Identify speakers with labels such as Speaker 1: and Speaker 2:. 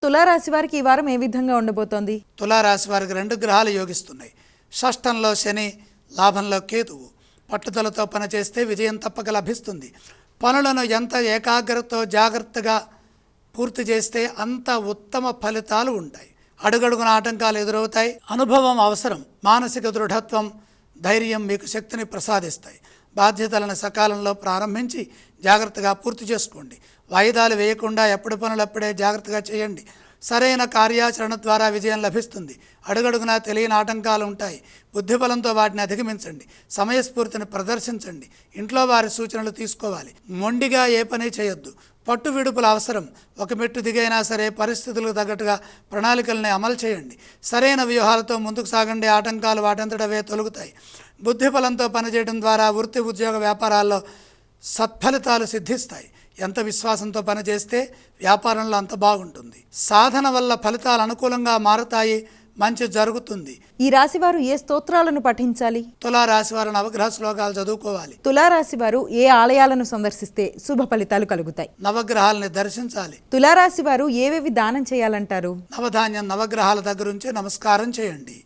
Speaker 1: తులారాశి వారికి ఈ వారం ఏ విధంగా ఉండబోతోంది?
Speaker 2: తులారాశి వారికి 2 గ్రహాలు యోగిస్తున్నాయి. షష్టంలో శని, లాభంలో కేతువు. పట్టుదలతో పనిచేస్తే విజయం తప్పక లభిస్తుంది. పనులను ఎంత ఏకాగ్రతతో జాగ్రత్తగా పూర్తి చేస్తే అంత ఉత్తమ ఫలితాలు ఉంటాయి. అడుగడుగున ఆటంకాలు ఎదురవుతాయి. అనుభవం అవసరం. మానసిక దృఢత్వం, ధైర్యం మీకు శక్తిని ప్రసాదిస్తాయి. బాధ్యతలను సకాలంలో ప్రారంభించి జాగ్రత్తగా పూర్తి చేసుకోండి. వాయిదాలు వేయకుండా ఎప్పుడు పనులప్పుడే జాగ్రత్తగా చేయండి. సరైన కార్యాచరణ ద్వారా విజయం లభిస్తుంది. అడుగడుగునా తెలియని ఆటంకాలు ఉంటాయి. బుద్ధిబలంతో వాటిని అధిగమించండి. సమయస్ఫూర్తిని ప్రదర్శించండి. ఇంట్లో వారి సూచనలు తీసుకోవాలి. మొండిగా ఏ పని చేయొద్దు. పట్టు విడుపుల అవసరం. ఒక మెట్టు దిగైనా సరే పరిస్థితులకు తగ్గట్టుగా ప్రణాళికల్ని అమలు చేయండి. సరైన వ్యూహాలతో ముందుకు సాగండి. ఆటంకాలు వాటంతటవే తొలగుతాయి. బుద్ధిబలంతో పనిచేయడం ద్వారా వృత్తి, ఉద్యోగ, వ్యాపారాల్లో సత్ఫలితాలు సిద్ధిస్తాయి. ఎంత విశ్వాసంతో పనిచేస్తే వ్యాపారంలో అంత బాగుంటుంది. సాధన వల్ల ఫలితాలు అనుకూలంగా మారుతాయి. మంచి జరుగుతుంది.
Speaker 1: ఈ రాశి వారు ఏ స్తోత్రాలను పఠించాలి?
Speaker 2: తులారాశి వారు నవగ్రహ శ్లోకాలు చదువుకోవాలి.
Speaker 1: తులారాశి వారు ఏ ఆలయాలను సందర్శిస్తే శుభ ఫలితాలు కలుగుతాయి?
Speaker 2: నవగ్రహాలని దర్శించాలి.
Speaker 1: తులారాశి వారు ఏవేవి దానం చేయాలంటారు?
Speaker 2: నవధాన్యం నవగ్రహాల దగ్గర ఉంచి నమస్కారం చేయండి.